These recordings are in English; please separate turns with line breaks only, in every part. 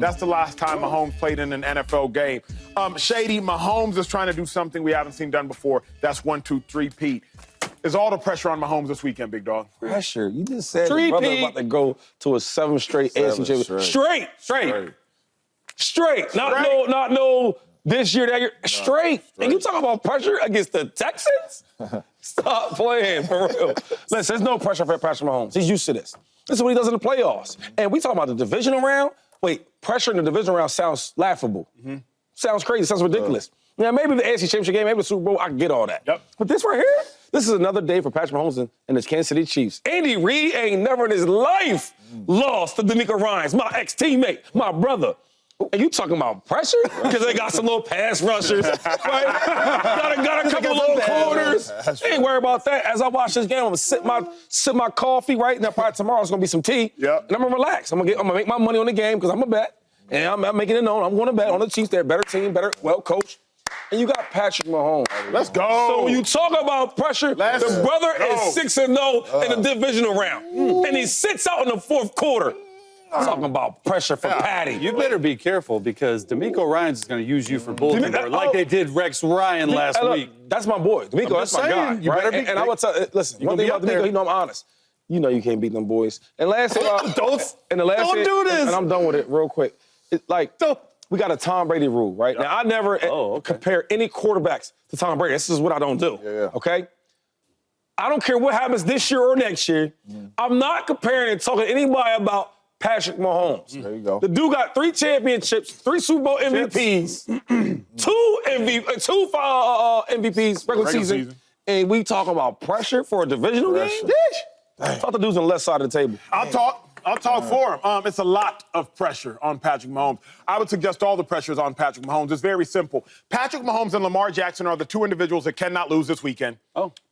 That's the last time Mahomes played in an NFL game. Shady, Mahomes is trying to do something we haven't seen done before. That's 1, 2, 3, Pete. Is all the pressure on Mahomes this weekend, big dog?
Pressure? You just said your brother about to go to a 7 straight AFC championship. Straight. Not no this year, that year. Straight. And you talking about pressure against the Texans? Stop playing, for real. Listen, there's no pressure for Patrick Mahomes. He's used to this. This is what he does in the playoffs. And we talking about the divisional round. Wait, pressure in the divisional round sounds laughable. Sounds crazy, sounds ridiculous. Now, maybe the AFC Championship game, maybe the Super Bowl, I can get all that.
Yep.
But this right here, this is another day for Patrick Mahomes and his Kansas City Chiefs. Andy Reid ain't never in his life lost to D'Amico Ryans, my ex-teammate, my brother. And you talking about pressure? Because they got some little pass rushers, right? got a couple little corners. Ain't worried about that. As I watch this game, I'm gonna sip my coffee, right? And then probably tomorrow it's gonna be some tea.
Yep.
And I'm gonna relax. I'm gonna make my money on the game because I'm a bet. And I'm making it known. I'm gonna bet on the Chiefs. They're a better team, well coached. And you got Patrick Mahomes.
Let's go.
So when you talk about pressure, the brother is 6-0 in the divisional round. And he sits out in the fourth quarter. Talking about pressure for Patty.
You better be careful because D'Amico Ryans is going to use you for bulletin board like they did Rex Ryan last week.
That's my boy. D'Amico, that's my guy.
You better be.
And I would tell, listen, one thing about D'Amico, you know I'm honest. You know you can't beat them boys. And last thing,
don't do this.
And I'm done with it real quick. We got a Tom Brady rule, right? Yep. Now, I never compare any quarterbacks to Tom Brady. This is what I don't do, okay? I don't care what happens this year or next year. I'm not comparing and talking to anybody about Patrick Mahomes.
There you go.
The dude got 3 championships, 3 Super Bowl MVPs, 2 MVPs regular season. And we talking about pressure for a divisional game? I thought the dude's on the left side of the table.
I'll talk for him. It's a lot of pressure on Patrick Mahomes. I would suggest all the pressure is on Patrick Mahomes. It's very simple. Patrick Mahomes and Lamar Jackson are the 2 individuals that cannot lose this weekend.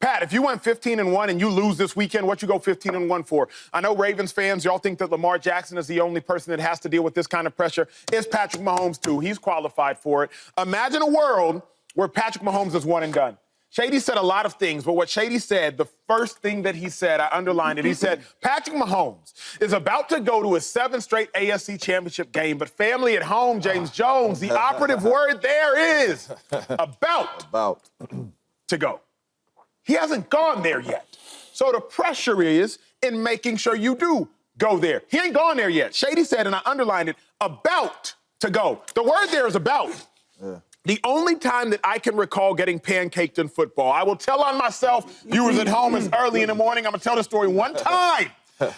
Pat, if you went 15-1 and you lose this weekend, what you go 15-1 for? I know Ravens fans, y'all think that Lamar Jackson is the only person that has to deal with this kind of pressure. It's Patrick Mahomes, too. He's qualified for it. Imagine a world where Patrick Mahomes is one and done. Shady said a lot of things, but what Shady said, the first thing that he said, I underlined it. He said, Patrick Mahomes is about to go to a 7th straight AFC championship game, but family at home, James Jones, the operative word there is about to go. He hasn't gone there yet. So the pressure is in making sure you do go there. He ain't gone there yet. Shady said, and I underlined it, about to go. The word there is about. The only time that I can recall getting pancaked in football, I will tell on myself, viewers at home, it's early in the morning. I'm going to tell the story one time,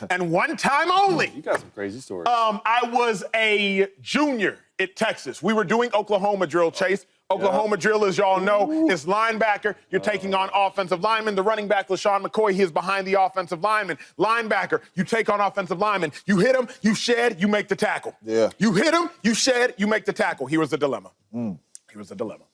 and one time only.
You got some crazy stories.
I was a junior at Texas. We were doing Oklahoma drill, Chase. Oklahoma drill, as y'all know, is linebacker. You're taking on offensive lineman. The running back, LeSean McCoy, he is behind the offensive lineman. Linebacker, you take on offensive lineman. You hit him, you shed, you make the tackle. You hit him, you shed, you make the tackle. Here was the dilemma. Here was the dilemma.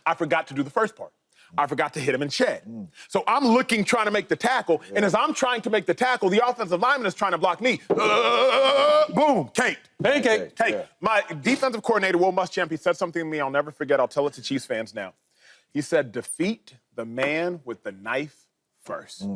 I forgot to do the first part. I forgot to hit him and shed. So I'm looking, trying to make the tackle, and as I'm trying to make the tackle, the offensive lineman is trying to block me. Boom, caked.
Pancake.
My defensive coordinator, Will Muschamp, he said something to me I'll never forget. I'll tell it to Chiefs fans now. He said, defeat the man with the knife first.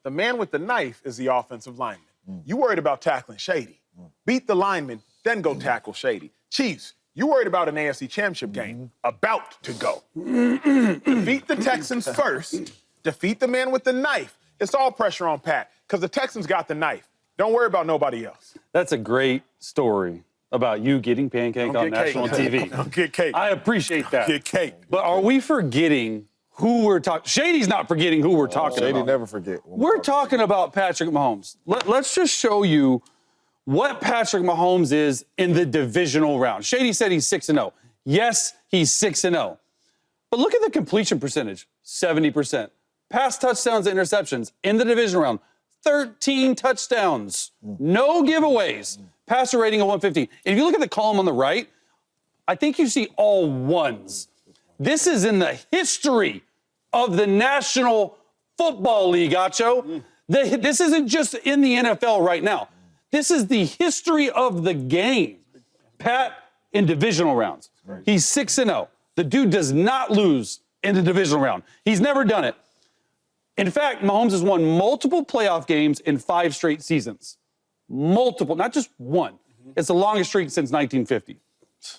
The man with the knife is the offensive lineman. You worried about tackling Shady. Beat the lineman, then go tackle Shady. Chiefs, you worried about an AFC championship game, about to go. Defeat the Texans first, defeat the man with the knife. It's all pressure on Pat, because the Texans got the knife. Don't worry about nobody else.
That's a great story about you getting pancake on national TV.
Don't get cake.
I appreciate that.
Get cake.
But are we forgetting who we're talking? Shady's not forgetting who we're talking about.
Shady never forget.
We're talking about Patrick Mahomes. Let's just show you what Patrick Mahomes is in the divisional round. Shady said he's 6-0. Yes, he's 6-0. But look at the completion percentage, 70%. Pass touchdowns and interceptions in the divisional round, 13 touchdowns, no giveaways, passer rating of 115. And if you look at the column on the right, I think you see all ones. This is in the history of the National Football League, Acho. This isn't just in the NFL right now. This is the history of the game. Pat in divisional rounds. He's 6-0. The dude does not lose in the divisional round. He's never done it. In fact, Mahomes has won multiple playoff games in 5 straight seasons. Multiple, not just one. It's the longest streak since 1950.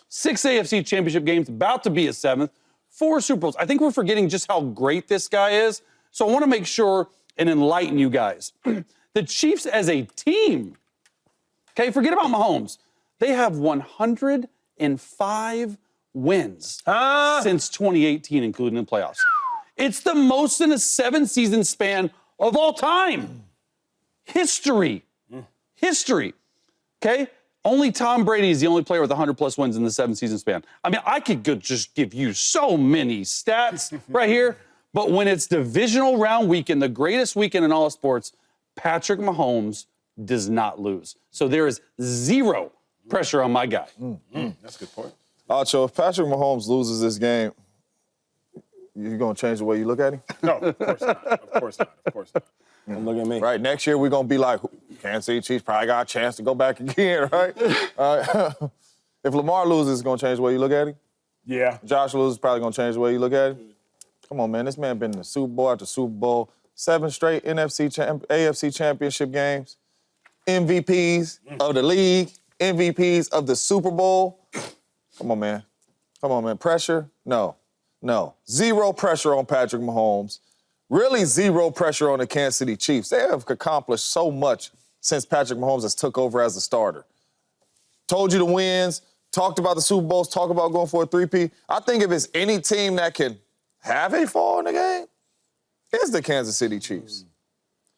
6 AFC championship games, about to be a 7th. 4 Super Bowls. I think we're forgetting just how great this guy is. So I want to make sure and enlighten you guys. The Chiefs as a team, okay, forget about Mahomes. They have 105 wins since 2018, including the playoffs. It's the most in a 7-season span of all time. History. History. Okay? Only Tom Brady is the only player with 100-plus wins in the 7-season span. I mean, I could just give you so many stats right here, but when it's divisional round weekend, the greatest weekend in all of sports, Patrick Mahomes does not lose. So there is zero pressure on my guy.
That's a good point.
Acho, if Patrick Mahomes loses this game, you going to change the way you look at him?
No, of course not. Of course not. Of course not.
And look at me.
Right, next year we're going to be like, Kansas City Chiefs probably got a chance to go back again, right? If Lamar loses, it's going to change the way you look at him?
Yeah.
Josh loses, probably going to change the way you look at him? Come on, man. This man been in the Super Bowl after Super Bowl, 7 straight AFC championship games, MVPs of the league, MVPs of the Super Bowl. Come on, man. Come on, man. Pressure? No. Zero pressure on Patrick Mahomes. Really zero pressure on the Kansas City Chiefs. They have accomplished so much since Patrick Mahomes has took over as a starter. Told you the wins, talked about the Super Bowls, talked about going for a 3-peat. I think if it's any team that can have a fall in the game, it's the Kansas City Chiefs.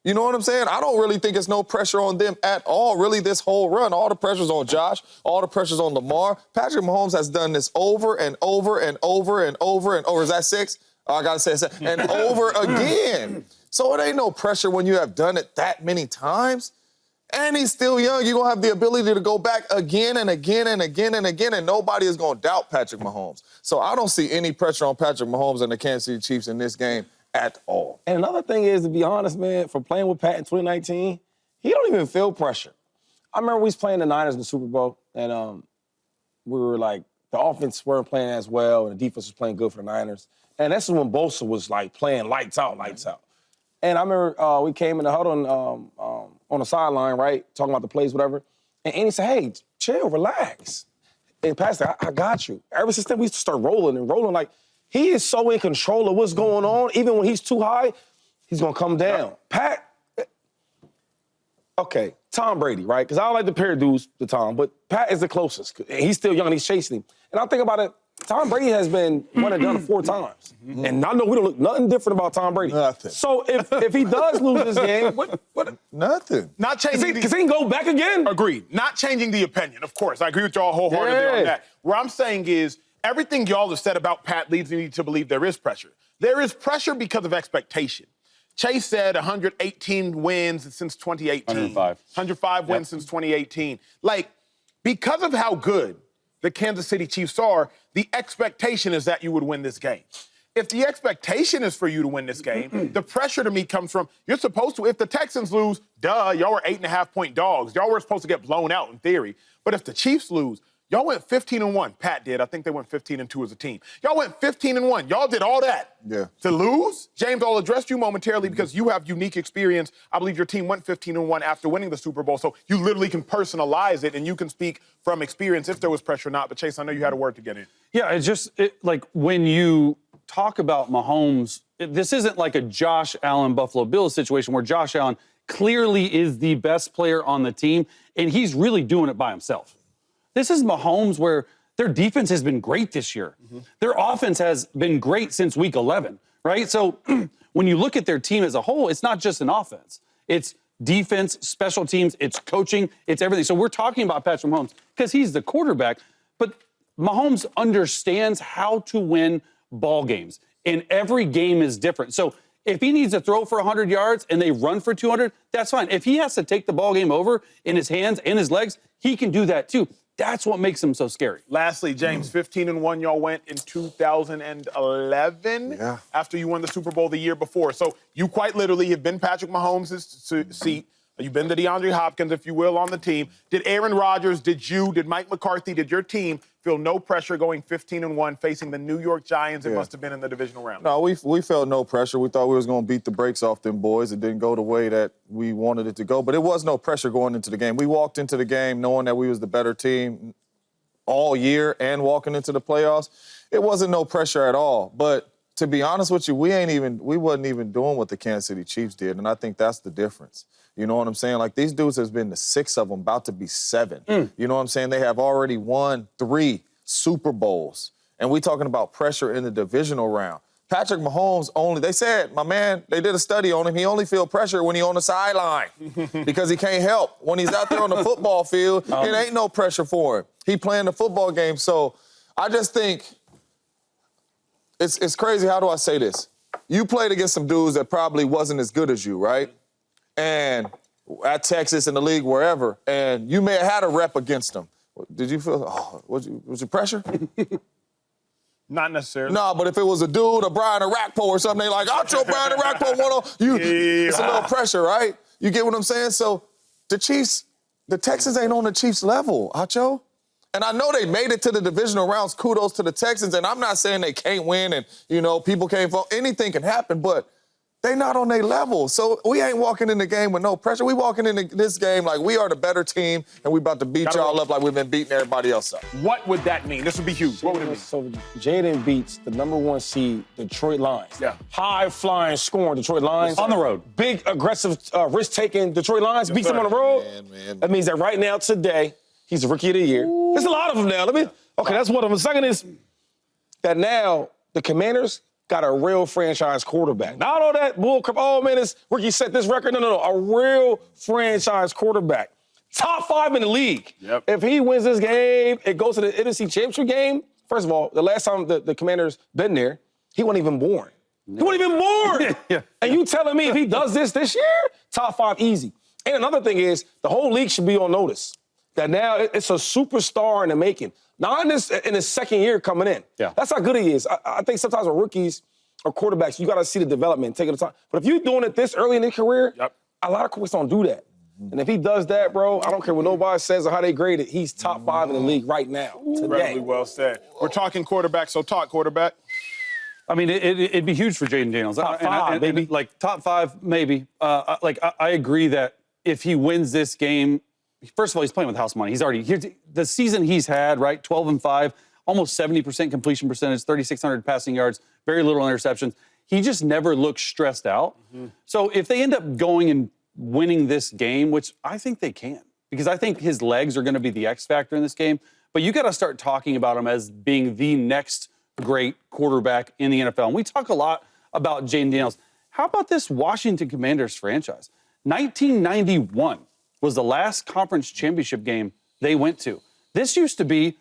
You know what I'm saying? I don't really think it's no pressure on them at all, really, this whole run. All the pressure's on Josh, all the pressure's on Lamar. Patrick Mahomes has done this over and over and over and over and over. Is that 6? Oh, I gotta say it. And over again. So it ain't no pressure when you have done it that many times. And he's still young. You're gonna have the ability to go back again and again and again and again, and nobody is gonna doubt Patrick Mahomes. So I don't see any pressure on Patrick Mahomes and the Kansas City Chiefs in this game at all.
And another thing is, to be honest, man, from playing with Pat in 2019, he don't even feel pressure. I remember we was playing the Niners in the Super Bowl, and we were like, the offense weren't playing as well, and the defense was playing good for the Niners. And that's when Bosa was like playing lights out. And I remember we came in the huddle on the sideline, right, talking about the plays, whatever. And Andy said, hey, chill, relax. And Pat said, I got you. Ever since then, we used to start rolling. Like, he is so in control of what's going on. Even when he's too high, he's going to come down. Pat, okay, Tom Brady, right? Because I don't like to pair dudes to Tom, but Pat is the closest. He's still young and he's chasing him. And I think about it, Tom Brady has been one and done 4 times. And I know we don't look nothing different about Tom Brady.
Nothing.
So if he does lose this game, what?
Nothing.
Not changing.
Because he can go back again?
Agreed. Not changing the opinion, of course. I agree with y'all wholeheartedly on that. What I'm saying is, everything y'all have said about Pat leads me to believe there is pressure. There is pressure because of expectation. Chase said 118 wins since 2018. 105 wins since 2018. Like, because of how good the Kansas City Chiefs are, the expectation is that you would win this game. If the expectation is for you to win this game, the pressure to me comes from, you're supposed to, if the Texans lose, duh, y'all were 8.5-point dogs. Y'all were supposed to get blown out in theory. But if the Chiefs lose, y'all went 15-1. Pat did. I think they went 15-2 as a team. Y'all went 15-1. Y'all did all that.
Yeah.
To lose? James, I'll address you momentarily because you have unique experience. I believe your team went 15-1 after winning the Super Bowl, so you literally can personalize it and you can speak from experience if there was pressure or not. But, Chase, I know you had a word to get in.
Yeah, it's just like when you talk about Mahomes, this isn't like a Josh Allen Buffalo Bills situation where Josh Allen clearly is the best player on the team, and he's really doing it by himself. This is Mahomes where their defense has been great this year. Their offense has been great since week 11, right? So when you look at their team as a whole, it's not just an offense. It's defense, special teams, it's coaching, it's everything. So we're talking about Patrick Mahomes because he's the quarterback, but Mahomes understands how to win ball games, and every game is different. So if he needs to throw for 100 yards and they run for 200, that's fine. If he has to take the ball game over in his hands and his legs, he can do that too. That's what makes him so scary.
Lastly, James, 15-1 y'all went in 2011 after you won the Super Bowl the year before. So you quite literally have been Patrick Mahomes' seat You've been the DeAndre Hopkins, if you will, on the team. Did Aaron Rodgers, did Mike McCarthy, did your team feel no pressure going 15-1 facing the New York Giants? It must have been in the divisional round.
No, we felt no pressure. We thought we was going to beat the brakes off them boys. It didn't go the way that we wanted it to go. But it was no pressure going into the game. We walked into the game knowing that we was the better team all year and walking into the playoffs. It wasn't no pressure at all. But to be honest with you, we wasn't even doing what the Kansas City Chiefs did, and I think that's the difference. You know what I'm saying? Like, these dudes has been the 6 of them, about to be 7. You know what I'm saying? They have already won 3 Super Bowls, and we talking about pressure in the divisional round. Patrick Mahomes they said, my man, they did a study on him, he only feel pressure when he on the sideline because he can't help. When he's out there on the football field, it ain't no pressure for him. He playing the football game, so I just think it's crazy. How do I say this? You played against some dudes that probably wasn't as good as you, right? And at Texas, in the league, wherever, and you may have had a rep against them. Did you feel, was you pressure?
Not necessarily.
No, but if it was a dude, a Brian Arakpo or something, they like, Acho, Brian Arakpo, it's a little pressure, right? You get what I'm saying? So the Texans ain't on the Chiefs' level, Acho. And I know they made it to the divisional rounds. Kudos to the Texans. And I'm not saying they can't win and, people can't fall. Anything can happen, but they not on their level. So we ain't walking in the game with no pressure. We walking in this game like we are the better team, and we about to beat y'all up like we've been beating everybody else up.
What would that mean? This would be huge. What would it mean?
So Jaden beats the #1 seed Detroit Lions.
Yeah.
High-flying, scoring Detroit Lions.
On the road.
Big, aggressive, risk-taking Detroit Lions. Beats them on the road.
Man.
That means that right now, today, he's the Rookie of the Year. There's a lot of them now. Okay, that's one of them. The second is that now the Commanders got a real franchise quarterback. Not all that bullcrap, oh, man, this rookie set this record. No. A real franchise quarterback. Top 5 in the league.
Yep.
If he wins this game, it goes to the NFC Championship game. First of all, the last time the Commanders been there, he wasn't even born. He wasn't even born.
Yeah.
And you telling me if he does this year, top 5 easy. And another thing is, the whole league should be on notice that now it's a superstar in the making. Not in his second year coming in.
Yeah.
That's how good he is. I think sometimes with rookies or quarterbacks, you got to see the development, take the time. But if you're doing it this early in your career, a lot of quarterbacks don't do that. And if he does that, bro, I don't care what nobody says or how they grade it, he's top 5 in the league right now, today.
Incredibly well said. We're talking quarterback, so talk quarterback.
I mean, it'd be huge for Jayden Daniels.
Top 5, maybe.
Like, top 5, maybe. I agree that if he wins this game, first of all, he's playing with house money. The season he's had, right, 12-5, almost 70% completion percentage, 3,600 passing yards, very little interceptions. He just never looks stressed out. So if they end up going and winning this game, which I think they can, because I think his legs are going to be the X factor in this game, but you got to start talking about him as being the next great quarterback in the NFL. And we talk a lot about Jayden Daniels. How about this Washington Commanders franchise? 1991 was the last conference championship game they went to. This used to be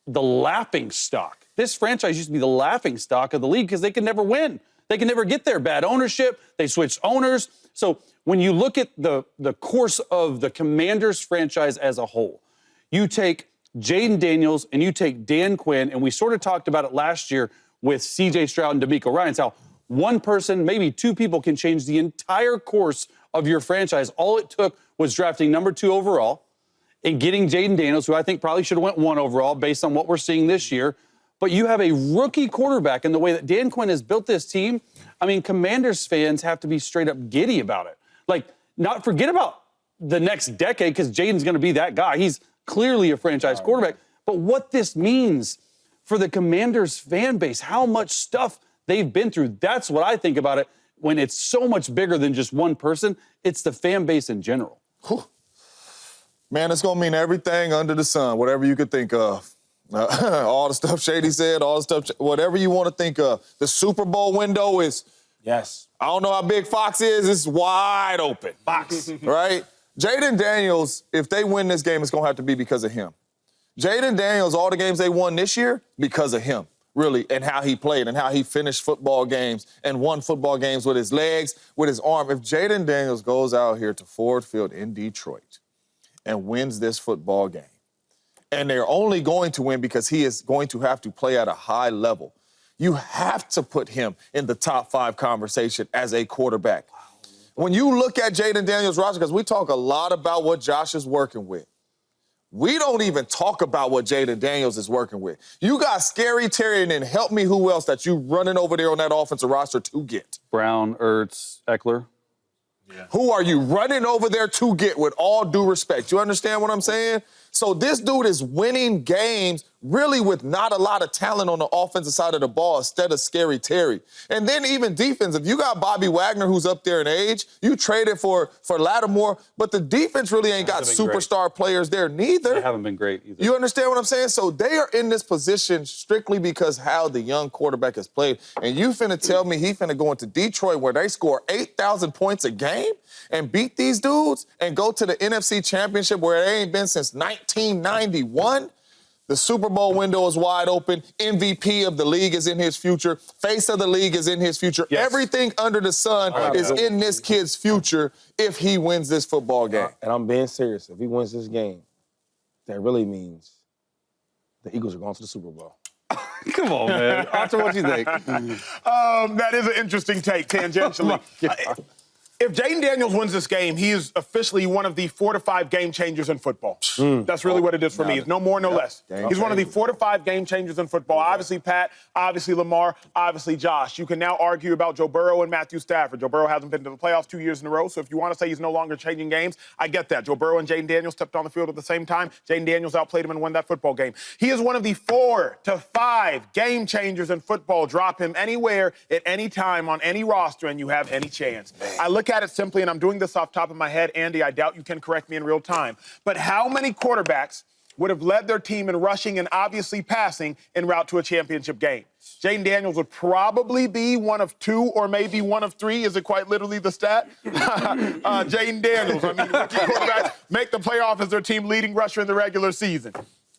the laughing stock. This franchise used to be the laughing stock of the league because they could never win. They could never get there. Bad ownership. They switched owners. So when you look at the course of the Commanders franchise as a whole, you take Jayden Daniels and you take Dan Quinn, and we sort of talked about it last year with C.J. Stroud and D'Amico Ryans, how one person, maybe 2 people can change the entire course of your franchise. All it took was drafting #2 overall and getting Jayden Daniels, who I think probably should have went 1 overall based on what we're seeing this year. But you have a rookie quarterback, and the way that Dan Quinn has built this team, I mean, Commanders fans have to be straight up giddy about it. Like, not forget about the next decade because Jayden's going to be that guy. He's clearly a franchise quarterback. But what this means for the Commanders fan base, how much stuff they've been through, that's what I think about it. When it's so much bigger than just one person, it's the fan base in general.
Whew. Man, it's going to mean everything under the sun, whatever you could think of. All the stuff Shady said, all the stuff, whatever you want to think of. The Super Bowl window is,
Yes.
I don't know how big Fox is, it's wide open.
Fox.
Right? Jayden Daniels, if they win this game, it's going to have to be because of him. Jayden Daniels, all the games they won this year, because of him. Really, and how he played and how he finished football games and won football games with his legs, with his arm. If Jayden Daniels goes out here to Ford Field in Detroit and wins this football game, and they're only going to win because he is going to have to play at a high level, you have to put him in the top 5 conversation as a quarterback. When you look at Jayden Daniels' roster, because we talk a lot about what Josh is working with, we don't even talk about what Jayden Daniels is working with. You got Scary Terry, and then help me who else that you running over there on that offensive roster to get?
Brown, Ertz, Eckler.
Yeah. Who are you running over there to get, with all due respect? You understand what I'm saying? So this dude is winning games really with not a lot of talent on the offensive side of the ball instead of Scary Terry. And then even defense, if you got Bobby Wagner, who's up there in age, you traded for Lattimore, but the defense really ain't got superstar players there neither.
They haven't been great either.
You understand what I'm saying? So they are in this position strictly because how the young quarterback has played. And you finna tell me he finna go into Detroit where they score 8,000 points a game and beat these dudes and go to the NFC Championship where they ain't been since 1991? The Super Bowl window is wide open. MVP of the league is in his future. Face of the league is in his future. Yes. Everything under the sun is in this kid's future if he wins this football game.
And I'm being serious. If he wins this game, that really means the Eagles are going to the Super Bowl.
Come on, man. Acho, what you think?
That is an interesting take, tangentially. If Jayden Daniels wins this game, he is officially one of the 4 to 5 game changers in football. That's really what it is for me. It's no more, no less. He's one of the 4 to 5 game changers in football. Obviously, Pat, obviously, Lamar, obviously, Josh. You can now argue about Joe Burrow and Matthew Stafford. Joe Burrow hasn't been to the playoffs 2 years in a row, so if you want to say he's no longer changing games, I get that. Joe Burrow and Jayden Daniels stepped on the field at the same time. Jayden Daniels outplayed him and won that football game. He is one of the 4 to 5 game changers in football. Drop him anywhere at any time on any roster and you have any chance. I look at it simply, and I'm doing this off the top of my head. Andy, I doubt you can correct me in real time. But how many quarterbacks would have led their team in rushing and obviously passing en route to a championship game? Jayden Daniels would probably be one of 2 or maybe one of 3. Is it quite literally the stat? Jayden Daniels. I mean, rookie quarterbacks make the playoff as their team leading rusher in the regular season.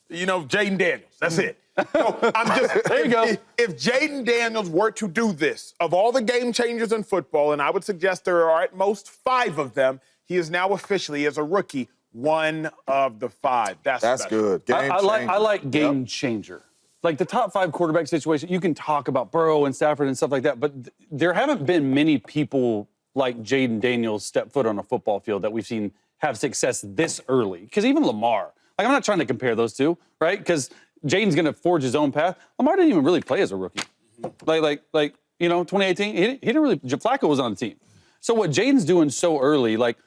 You know, Jayden Daniels. That's it. So I'm just,
there you go.
If Jayden Daniels were to do this, of all the game changers in football, and I would suggest there are at most 5 of them, he is now officially, as a rookie, one of the 5. That's
good.
I like game changer. Like the top 5 quarterback situation, you can talk about Burrow and Stafford and stuff like that, but there haven't been many people like Jayden Daniels step foot on a football field that we've seen have success this early. Because even Lamar, like I'm not trying to compare those two, right? Because Jaden's going to forge his own path. Lamar didn't even really play as a rookie. Like 2018, he didn't really, Flacco was on the team. So what Jaden's doing so early, like,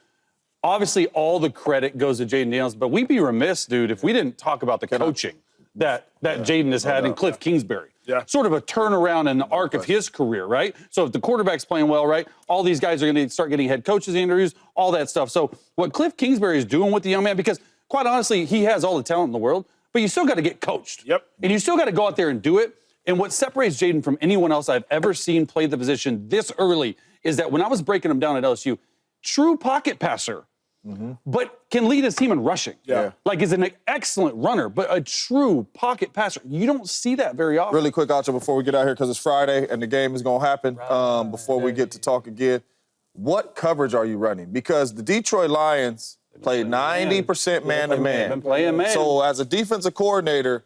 obviously all the credit goes to Jayden Daniels, but we'd be remiss, dude, if we didn't talk about the coaching that Jayden has had in Cliff Kingsbury. Yeah. Sort of a turnaround in the arc of his career, right? So if the quarterback's playing well, right, all these guys are going to start getting head coaches interviews, all that stuff. So what Cliff Kingsbury is doing with the young man, because quite honestly, he has all the talent in the world, but you still got to get coached. Yep. And you still got to go out there and do it. And what separates Jayden from anyone else I've ever seen play the position this early is that when I was breaking him down at LSU, true pocket passer, but can lead his team in rushing. Yeah. Like is an excellent runner, but a true pocket passer. You don't see that very often.
Really quick, Acho, before we get out here, because it's Friday and the game is going to happen, before we get to talk again, what coverage are you running? Because the Detroit Lions play 90% man-to-man.
Been playing man.
So as a defensive coordinator,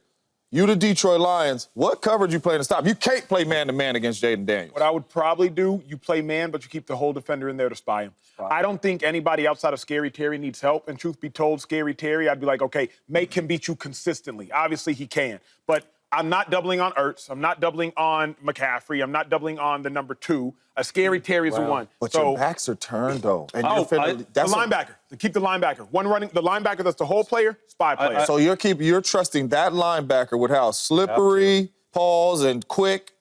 you the Detroit Lions, what coverage you playing to stop? You can't play man-to-man against Jayden Daniels.
What I would probably do, you play man, but you keep the whole defender in there to spy him. I don't think anybody outside of Scary Terry needs help. And truth be told, Scary Terry, I'd be like, okay, make him beat you consistently. Obviously, he can. But I'm not doubling on Ertz. I'm not doubling on McCaffrey. I'm not doubling on the number 2. A Scary Terry's the one.
But your backs are turned, though. And
that's the linebacker. Keep the linebacker. One running, the linebacker that's the whole player, spy player.
So you're trusting that linebacker with how slippery, pause, and quick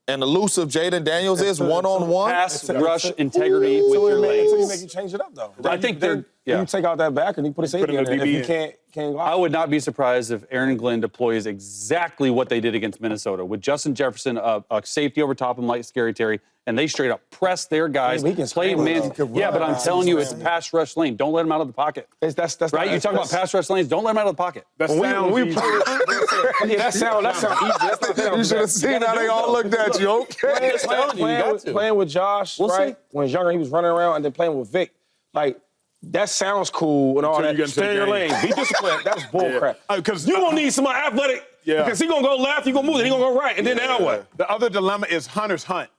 and elusive Jayden Daniels is one-on-one?
Pass rush integrity with your legs.
So you make you change it up, though.
I think
you take out that backer and you put a safety in there. If you can't go out.
I would not be surprised if Aaron Glenn deploys exactly what they did against Minnesota with Justin Jefferson, a safety over top of him like Scary Terry, and they straight up press their guys, play man. Yeah, but I'm telling you, it's pass rush lane. Don't let him out of the pocket.
That's
right. You talk about pass rush lanes. Don't let him out of the pocket.
That
sounds easy.
You should have seen how they all looked at you. Okay.
Playing with Josh, right? When he was younger, he was running around, and then playing with Vic. Like, that sounds cool and all that. Stay in your lane. Be disciplined. That's bullcrap. Because you're going to need somebody athletic. Yeah. Because he's going to go left, he's going to move, then he's going to go right. And then now what?
The other dilemma is Hunter's Hunt.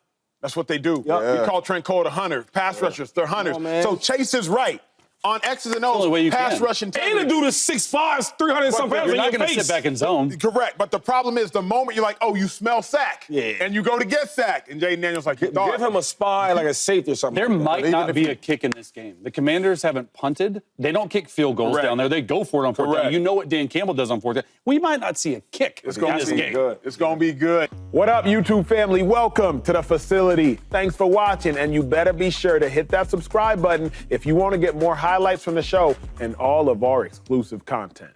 That's what they do.
Yeah.
We call Trent Cole a hunter. Pass rushers, they're hunters. So Chase is right. On X's and O's, pass rush integrity.
And the dude is 6'5", 300-some pounds.
You're not going to sit back in zone.
Correct. But the problem is the moment you're like, oh, you smell sack.
Yeah.
And you go to get sacked. And Jayden Daniels like,
Give him a spy, like a safety or something.
There might not be a kick in this game. The Commanders haven't punted. They don't kick field goals down there. They go for it on fourth down. You know what Dan Campbell does on fourth down. We might not see a kick
It's going
in
to
this
be
game.
good. It's going to be good. What up, YouTube family? Welcome to the facility. Thanks for watching, and you better be sure to hit that subscribe button if you want to get more highlights from the show and all of our exclusive content.